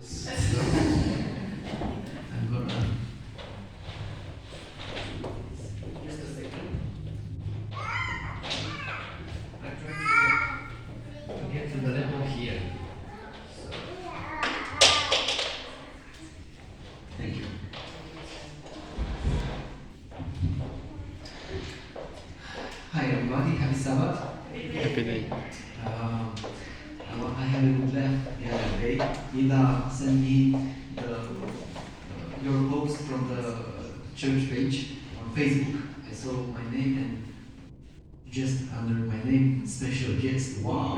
So I'm gonna just a second. I try to get to the level here. So thank you. Hi everybody, happy Sabbath. Happy day. I had a good laugh the other day. Ida sent me your post from the church page on Facebook. I saw my name and just under my name, special guest. Wow!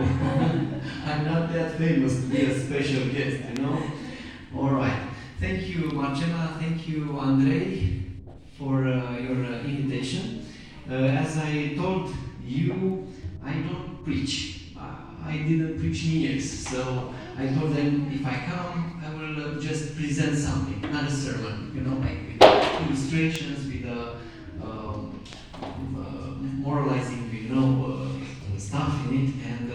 I'm not that famous to be a special guest, you know? Alright. Thank you, Marcela. Thank you, Andrei, for your invitation. As I told you, I don't preach. I didn't preach in years, so I told them if I come, I will just present something, not a sermon, you know, like with illustrations, with moralizing, you know, stuff in it. And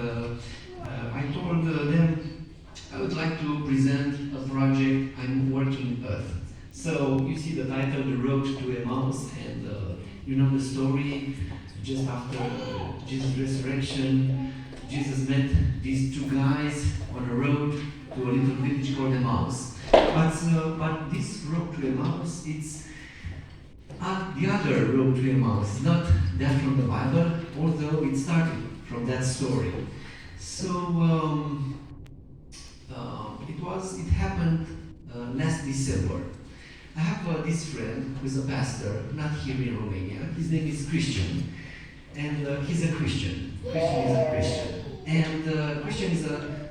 I told them I would like to present a project I'm working with. So you see the title, The Road to Emmaus, and you know the story. Just after Jesus' resurrection, Jesus met these two guys on a road to a little village called Emmaus. But this road to Emmaus, it's the other road to Emmaus, not that from the Bible, although it started from that story. So it happened last December. I have this friend who is a pastor, not here in Romania. His name is Christian, and he's a Christian. Christian is a Christian. And Christian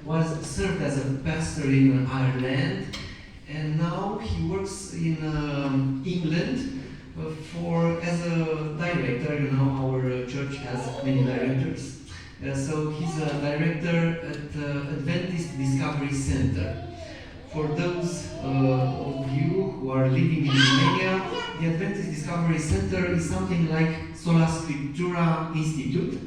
was served as a pastor in Ireland, and now he works in England as a director. You know, our church has many directors. So he's a director at the Adventist Discovery Center. For those of you who are living in Romania, the Adventist Discovery Center is something like Sola Scriptura Institute.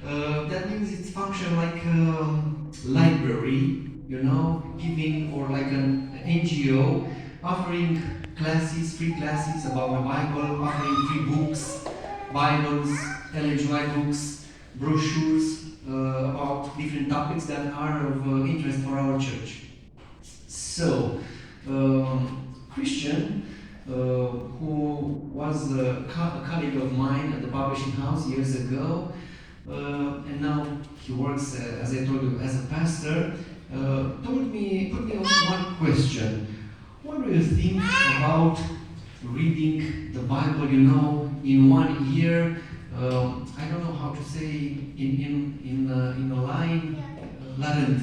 That means it's function like a library, you know, giving, or like an NGO, offering classes, free classes about the Bible, offering free books, Bibles, Ellen G. White books, brochures about different topics that are of interest for our church. So, Christian, who was a colleague of mine at the publishing house years ago, and now he works, as I told you, as a pastor, put me on one question. What do you think about reading the Bible, you know, in 1 year? I don't know how to say in a line, laur&.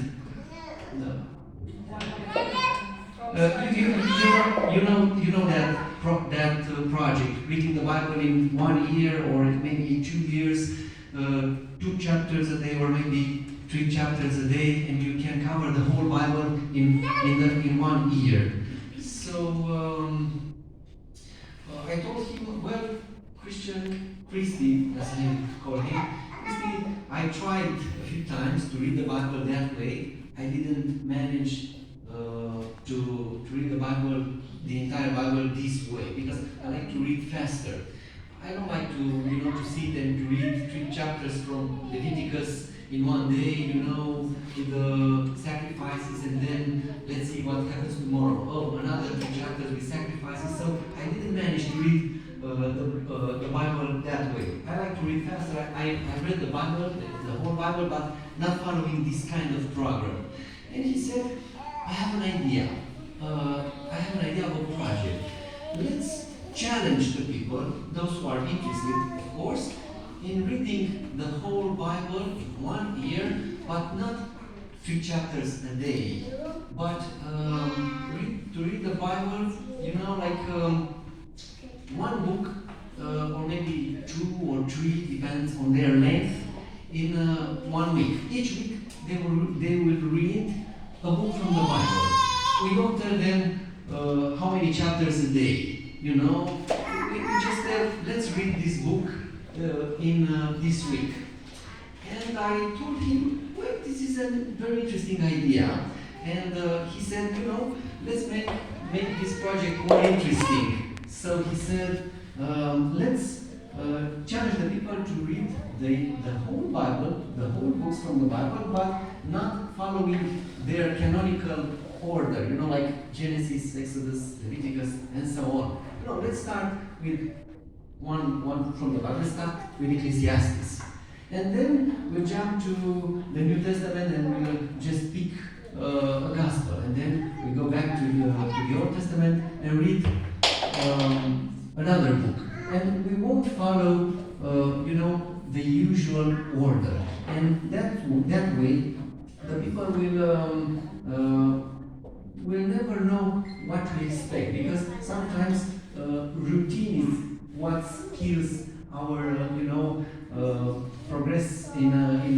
You know that project, reading the Bible in 1 year or maybe 2 years, 2 chapters a day or maybe 3 chapters a day, and you can cover the whole Bible in 1 year. So I told him, well, Christy, as I call him, Christy, I tried a few times to read the Bible that way. I didn't manage to read the Bible, the entire Bible this way, because I like to read faster. I don't like to sit and to read 3 chapters from Leviticus in 1 day, with the sacrifices, and then let's see what happens tomorrow. Oh, another 3 chapters with sacrifices. So I didn't manage to read the Bible that way. I like to read faster. I read the Bible, the whole Bible, but not following this kind of program. And he said, I have an idea. I have an idea of a project. Let's challenge the people, those who are interested, of course, in reading the whole Bible in 1 year, but not 3 chapters a day, but to read the Bible, like one book, or maybe 2 or 3, depends on their length, in 1 week. Each week they will read a book from the Bible. We don't tell them how many chapters a day. We just tell, let's read this book in this week. And I told him, well, this is a very interesting idea. And he said, let's make this project more interesting. So he said, let's challenge the people to read the whole Bible, the whole books from the Bible, but not following their canonical order, like Genesis, Exodus, Leviticus, and so on. Let's start with one from the Bible. Let's start with Ecclesiastes. And then we'll jump to the New Testament and we'll just pick a gospel. And then we go back to the Old Testament and read another book. And we won't follow, the usual order. And that way, the people will never know what to expect, because sometimes routine is what kills our, progress in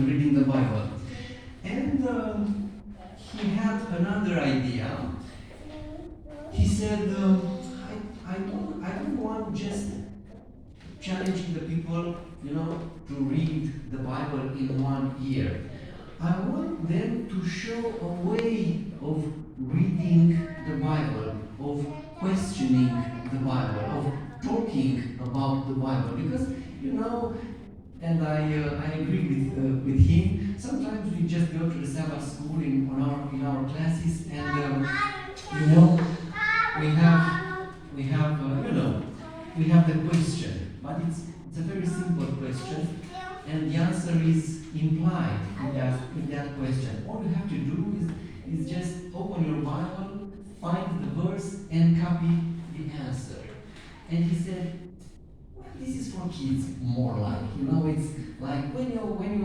reading the Bible. And he had another idea. He said, I don't want just challenging the people, to read the Bible in 1 year. I want them to show a way of reading the Bible, of questioning the Bible, of talking about the Bible. Because, and I agree with him, sometimes we just go to the Sabbath school in our classes, and we have the question, but it's a very simple question, and the answer is implied in that question. All you have to do is just open your Bible, find the verse, and copy the answer. And he said, well, this is for kids more like, it's like when you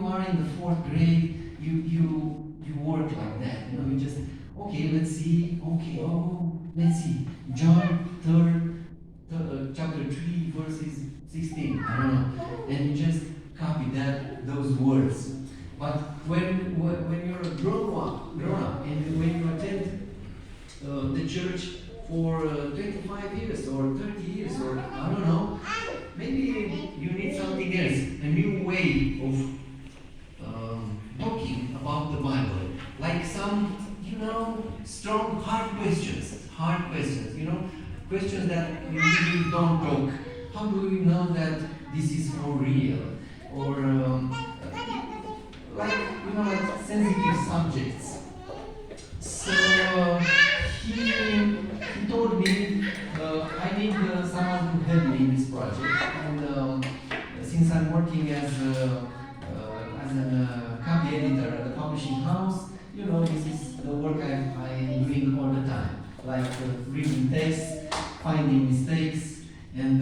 are in the 4th grade, you work like that, you just, okay, let's see, let's see, John 3rd, chapter 3, verses 16, I don't know, and you just copy those words. But when you're a grown up, and when you attend the church for 25 years or 30 years, or I don't know, maybe you need something else, a new way of talking about the Bible, like some, strong, hard questions, questions that we usually don't talk. How do we know that this is for real? Or like sensitive subjects. So he told me I need someone to help me in this project, and since I'm working as a copy editor at a publishing house, this is the work I'm doing all the time, like reading text, finding mistakes, and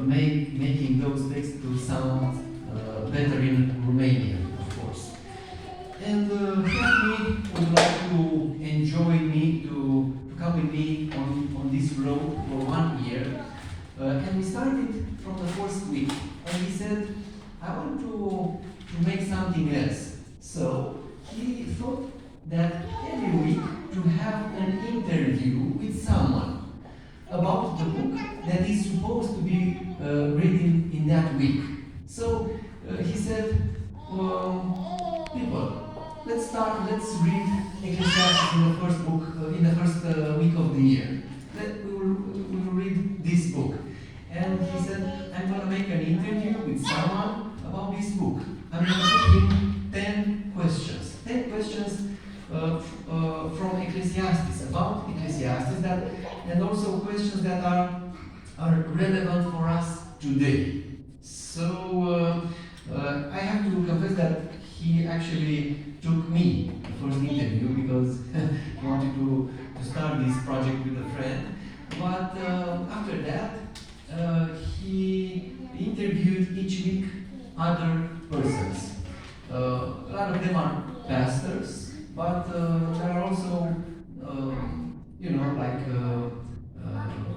making those texts to sound better in Romanian, of course. And he would like to enjoy me, to come with me on this road for 1 year. And we started from the first week. And he said, I want to make something else. So he thought that every week to have an interview with someone about the book that is supposed to be read in that week. So he said, people, let's read Ecclesiastes in the first book, in the first week of the year. We will read this book. And he said, I'm going to make an interview with someone about this book. I'm going to put him 10 questions. 10 questions from Ecclesiastes, about Ecclesiastes, and also questions that are relevant for us today. So I have to confess that he actually took me the first interview because he wanted to start this project with a friend. But after that, he interviewed each week other persons. A lot of them are pastors, but there are also,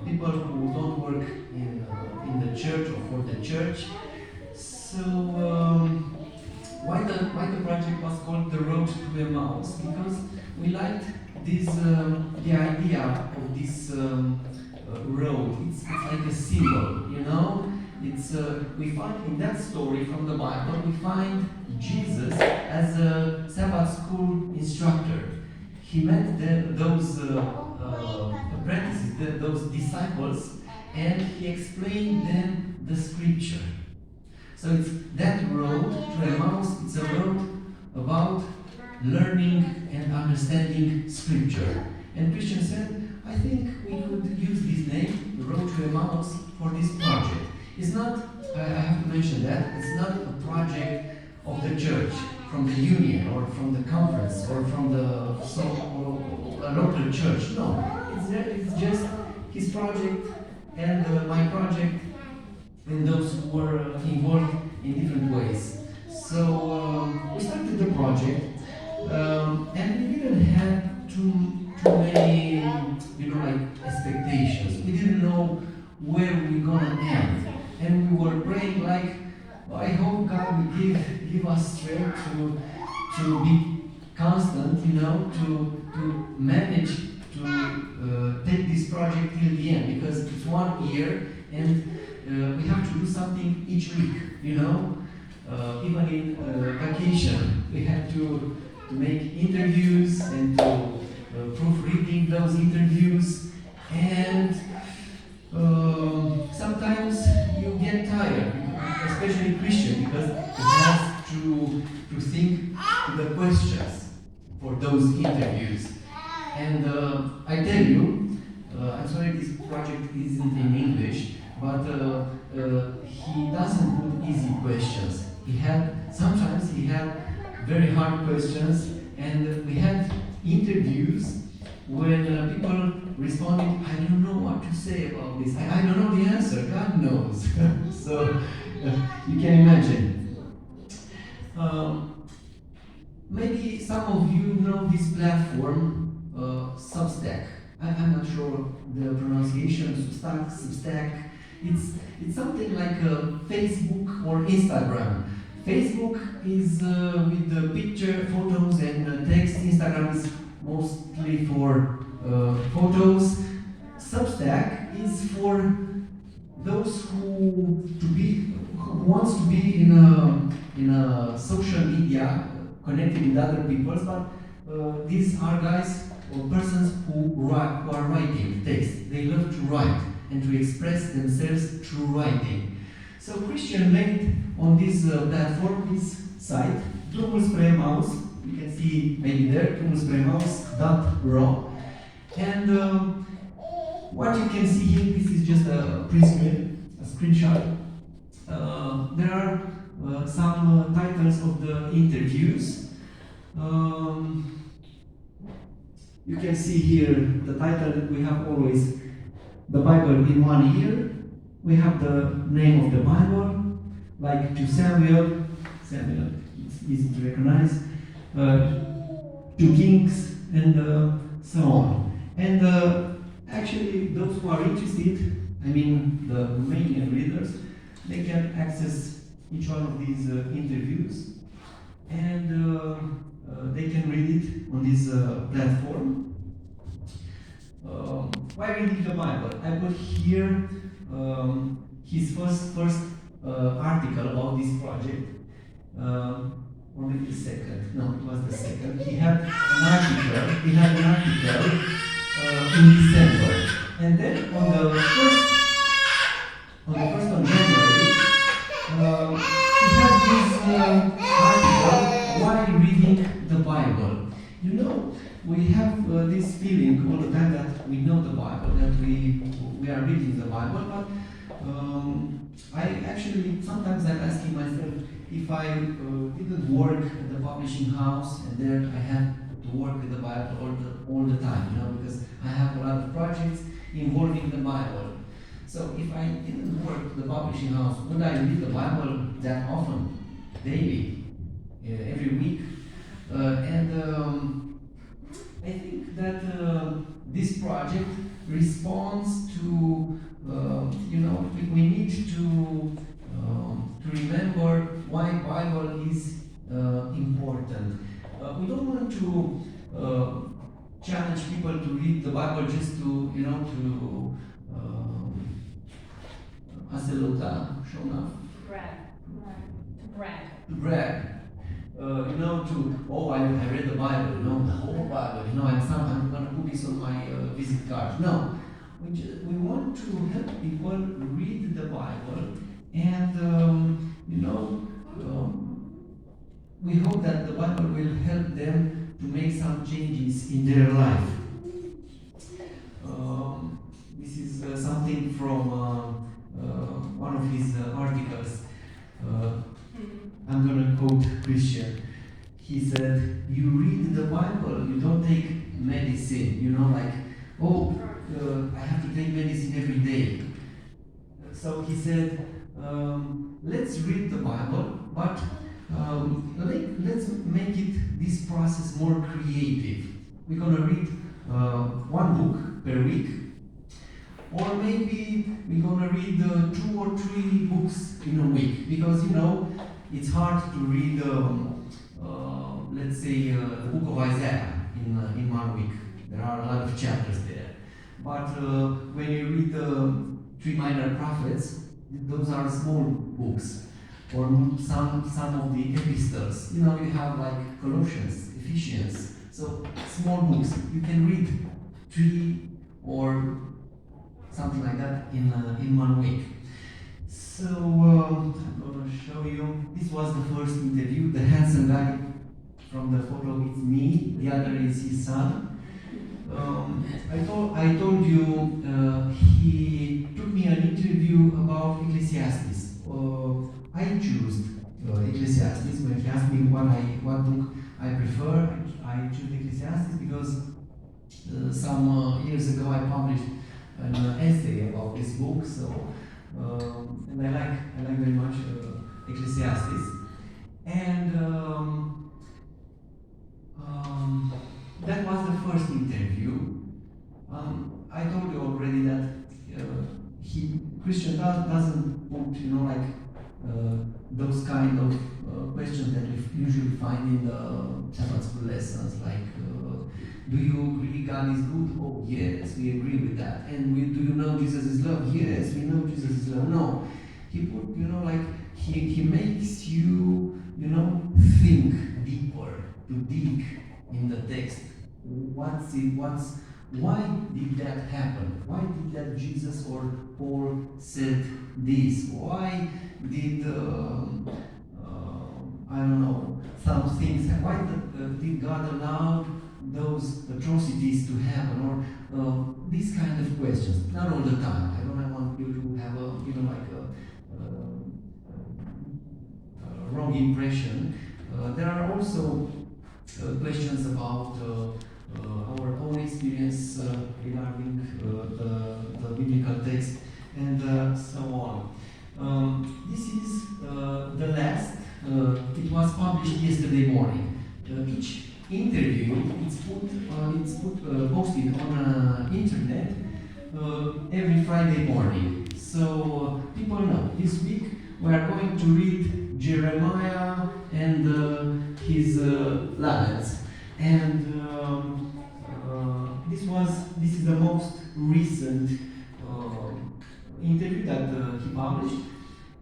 people who don't work in the church or for the church. So why the project was called The Road to Emmaus? Because we liked this the idea of this road. It's like a symbol, It's we find in that story from the Bible, we find Jesus as a Sabbath school instructor. he met those apprentices, those disciples, and he explained them the scripture. So it's that road to Emmaus, it's a road about learning and understanding scripture. And Christian said, I think we could use this name, the Road to Emmaus, for this project. It's not, I have to mention that, it's not a project of the church, from the union, or from the conference, or from the or a local church. No, it's just his project and my project, and those who were involved in different ways. So we started the project, and we didn't have too many, expectations. We didn't know where we were gonna end, and we were praying like, I hope God will give us strength to be constant, to manage to take this project till the end, because it's 1 year and we have to do something each week, even in vacation. We have to make interviews and to proofreading those interviews, and sometimes you get tired, especially Christian, because you have to think to the questions for those interviews. And I tell you, I'm sorry this project isn't in English, but he doesn't put easy questions. Sometimes he had very hard questions, and we had interviews when people responded, I don't know what to say about this. I don't know the answer, God knows. So you can imagine. Maybe some of you know this platform, Substack. I'm not sure the pronunciation, Substack. It's something like Facebook or Instagram. Facebook is with the picture, photos, and text. Instagram is mostly for photos. Substack is for those who wants to be in a social media, connected with other people, but these are guys or persons who are writing text. They love to write and to express themselves through writing. So Christian made on this platform, this site, Drumul spre Emmaus. You can see maybe there, drumulspreemaus.ro. And what you can see here, this is just a print a screenshot. There are some titles of the interviews. You can see here the title that we have always, the Bible in 1 year. We have the name of the Bible, like to Samuel, it's easy to recognize, to Kings, and so on. And actually, those who are interested, the Romanian readers, they can access each one of these interviews, and they can read it on this platform. Why reading the Bible? I put here his first article about this project, or maybe the second. No, it was the second. He had an article in December, and then on the first on January, he had this article, Why Reading the Bible. We have this feeling all the time that we know the Bible, that we are reading the Bible, but sometimes I'm asking myself if I didn't work at the publishing house, and there I have to work with the Bible all the time, because I have a lot of projects involving the Bible. So if I didn't work at the publishing house, would I read the Bible that often, daily, every week? I think that this project responds to, we need to remember why Bible is important. We don't want to challenge people to read the Bible just to show off. Brag. To brag. To brag. I read the Bible, the whole Bible, I'm going to put this on my visit card. No, we want to help people read the Bible, and we hope that the Bible will help them to make some changes in their life. This is something from one of his articles. I'm going to quote Christian. He said, "You read the Bible, you don't take medicine, I have to take medicine every day." So he said, let's read the Bible, but let's make this process more creative. We're going to read one book per week, or maybe we're going to read 2 or 3 books in a week, because it's hard to read, let's say, the book of Isaiah in 1 week. There are a lot of chapters there. But when you read the 3 minor prophets, those are small books. Or some of the epistles. You have like Colossians, Ephesians. So small books. You can read 3 or something like that in 1 week. So I'm going to show you. This was the first interview. The handsome guy from the photo, it's me. The other is his son. I told you he took me an interview about Ecclesiastes. I chose Ecclesiastes. When he asked me what book I prefer, I chose Ecclesiastes because some years ago I published an essay about this book. So and I like very much Ecclesiastes. And that was the first interview. I told you already that Christian doesn't put, those kind of questions that we usually find in the Sabbath school lessons, like, do you agree God is good? Oh, yes, we agree with that. And do you know Jesus is love? Yes, we know Jesus is love. No, he put, he makes you, think deeper, to dig in the text. Why did that happen? Why did that Jesus or Paul said this? Why did some things? Why did God allow those atrocities to happen, or these kind of questions? Not all the time. I don't want you to have a wrong impression. There are also questions about our own experience regarding the biblical text, and so on. This is the last. It was published yesterday morning. Each interview is posted on internet every Friday morning. So people know. This week we are going to read Jeremiah and his laments. And this is the most recent interview that he published.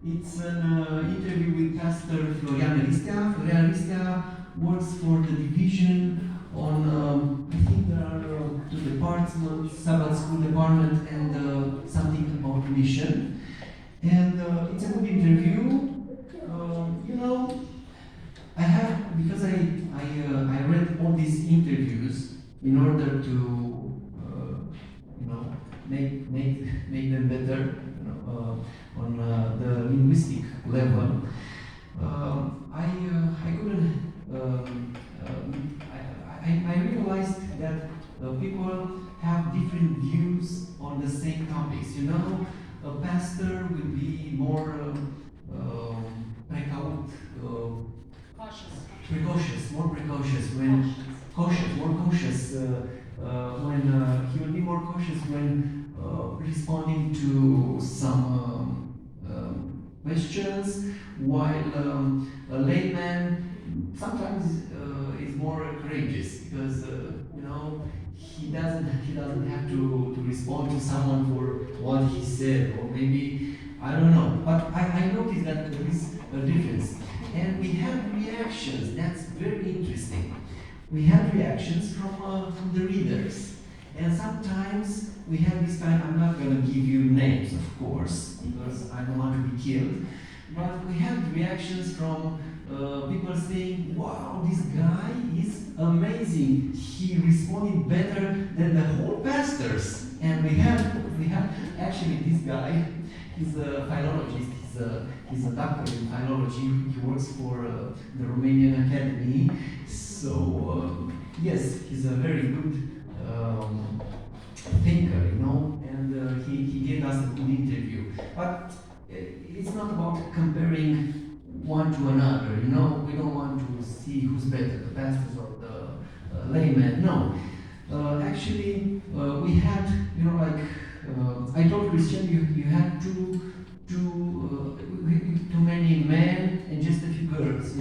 It's an interview with Pastor Florian Ristea. Florian Ristea works for the division on, I think there are 2 departments, Sabbath school department and something about mission. And it's a good interview. Because I read all these interviews in order to make them better on the linguistic level. I couldn't. I realized that people have different views on the same topics. A pastor will be more more precocious when he will be more cautious when responding to some questions, while a layman sometimes is more courageous because he doesn't have to respond to someone for what he said, or maybe I don't know. But I noticed that there is a difference. and we had reactions. That's very interesting. We had reactions from the readers. And sometimes we have this kind, I'm not going to give you names, of course, because I don't want to be killed, but we have reactions from people saying, wow, this guy is amazing. He responded better than the whole pastors. And we have actually this guy, he's a philologist, he's a doctor in philology. He works for the Romanian Academy. So yes, he's a very good thinker, and he gave us a good interview. But it's not about comparing one to another, we don't want to see who's better, the pastors or the laymen, no. Actually, we had, I told Christian, you had too many men and just a few girls,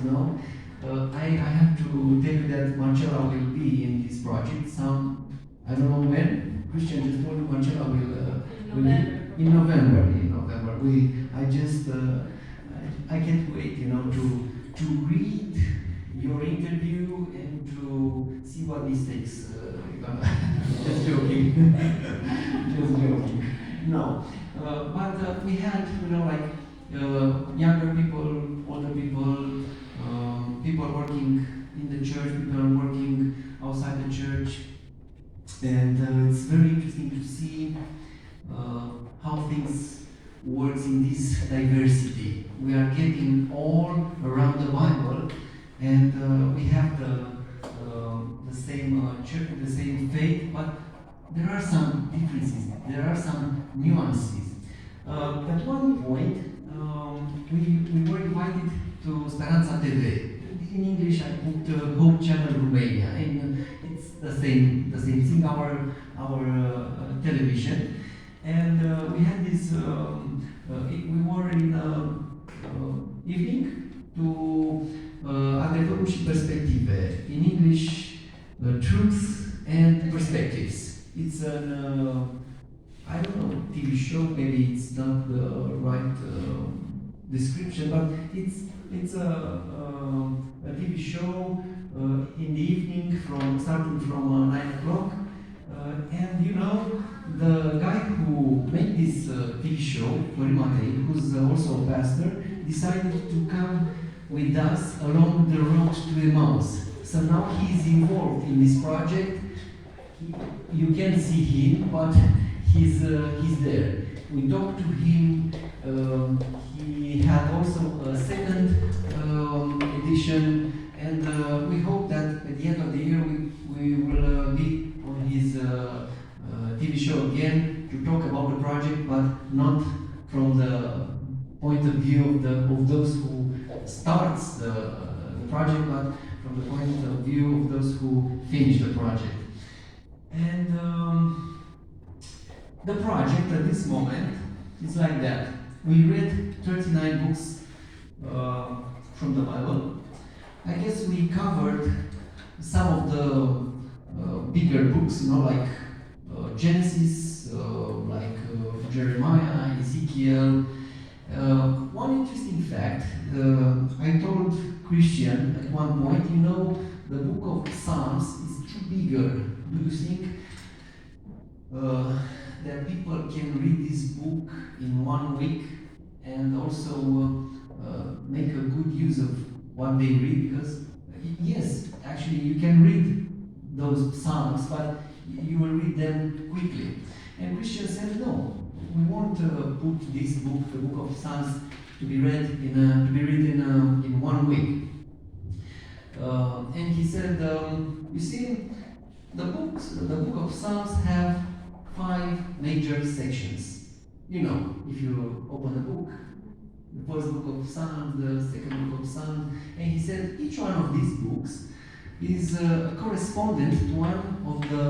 I have to tell you that Marcella will be in this project. I don't know when. Christian just told me Marcella will be in November. I can't wait, to read your interview and to see what mistakes you're gonna. Just joking. Just joking. No, but we had, younger people, older people. People working in the church, people working outside the church, and it's very interesting to see how things works in this diversity. We are getting all around the Bible, and we have the same church, the same faith, but there are some differences, there are some nuances. At one point, we were invited to Speranța TV. In English, I put Hope Channel Romania, and it's the same thing, our television. And we had this, we were in evening to Adevărul și perspective. In English, truth and perspectives. It's an, I don't know, TV show, maybe it's not the right description, but it's a TV show in the evening starting from 9 o'clock. And the guy who made this TV show, Florin Matei, who's also a pastor, decided to come with us along the road to Emmaus. So now he's involved in this project. You can't see him, but he's there. We talked to him. He had also a second edition, and we hope that at the end of the year we will be on his TV show again to talk about the project, but not from the point of view of those who starts the project, but from the point of view of those who finish the project. And the project at this moment is like that. We read 39 books from the Bible. I guess we covered some of the bigger books, like Genesis, like Jeremiah, Ezekiel. One interesting fact, I told Christian at one point, the book of Psalms is too bigger. Do you think that people can read this book in 1 week and also make a good use of what they read? Because yes, actually you can read those Psalms, but you will read them quickly. And Christian said, no, we won't put this book, the book of Psalms, to be read in 1 week. And he said, you see, the book of Psalms have 5 major sections. If you open the book, the first book of Psalms, the second book of Psalms, and he said each one of these books is a correspondent to one of the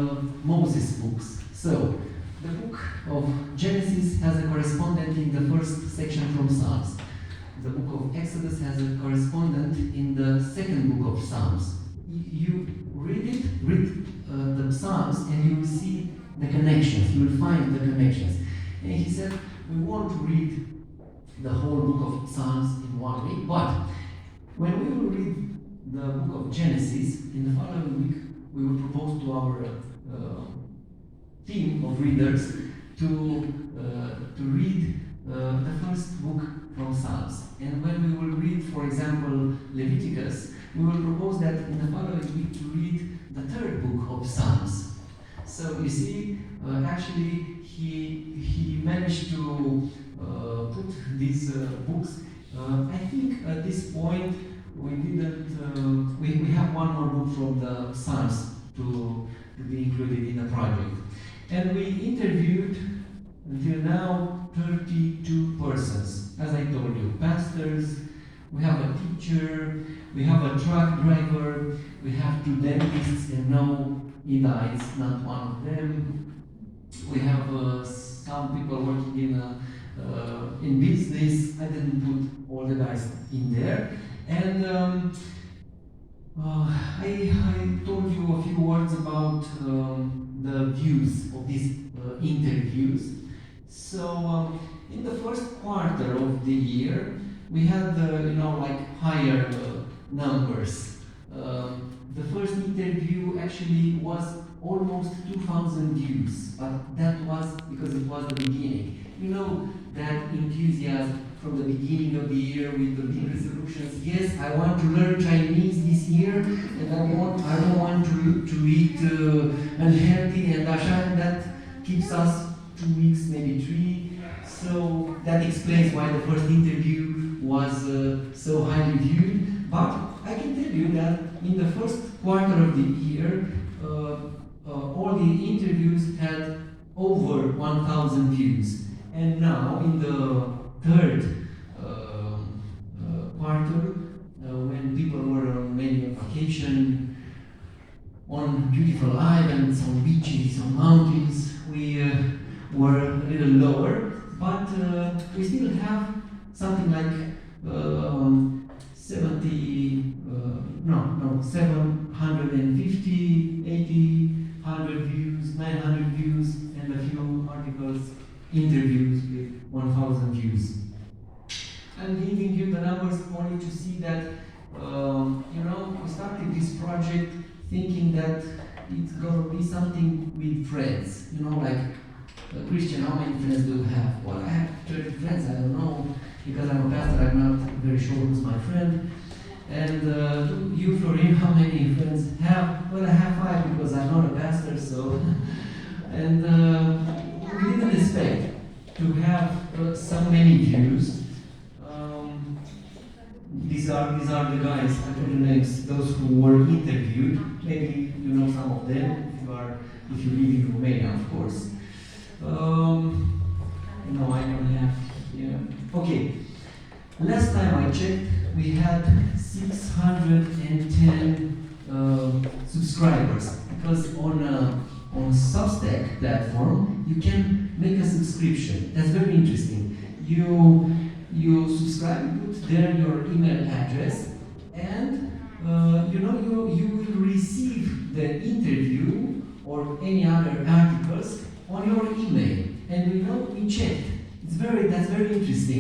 Moses books. So, the book of Genesis has a correspondent in the first section from Psalms. The book of Exodus has a correspondent in the second book of Psalms. You read the Psalms, and you will see the connections. You will find the connections. And he said, we won't read the whole book of Psalms in 1 week, but When we will read the book of Genesis, in the following week, we will propose to our team of readers to read the first book from Psalms. And when we will read, for example, Leviticus, we will propose that in the following week to read the third book of Psalms. So you see, actually, he managed to put these books. I think at this point we didn't. We have one more book from the Psalms to be included in the project, and we interviewed until now 32 persons. As I told you, pastors. We have a teacher. We have a truck driver. We have 2 dentists and no Edites, not one of them. We have some people working in business. I didn't put all the guys in there. And I told you a few words about the views of these interviews. So in the first quarter of the year, we had higher numbers. The first interview actually was almost 2,000 views, but that was because it was the beginning. You know that enthusiasm from the beginning of the year with the big resolutions. Yes, I want to learn Chinese this year, and I don't want to eat unhealthy, and that keeps us 2 weeks, maybe 3. So that explains why the first interview was so highly viewed. But I can tell you that in the first quarter of the year, all the interviews had over 1,000 views. And now, in the third quarter, when people were on maybe on vacation, on beautiful islands, on beaches, on mountains, we were a little lower, but we still have something like 750, 80, 100 views, 900 views, and a few articles, interviews with 1,000 views. I'm giving you the numbers only to see that, we started this project thinking that it's going to be something with friends, Christian, how many friends do you have? Well, I have 30 friends, I don't know, because I'm a pastor, I'm not very sure who's my friend. And you, Florin, how many friends have? Well, I have 5 because I'm not a pastor, so. And we didn't expect to have so many views. These are the guys, I told you names, those who were interviewed. Maybe you know some of them if you live in Romania, of course. No, I don't have. Yeah. Okay. Last time I checked, we had 610 subscribers, because on Substack platform you can make a subscription. That's very interesting. You subscribe, you put there your email address, and you will receive the interview or any other articles on your email. And we checked. That's very interesting.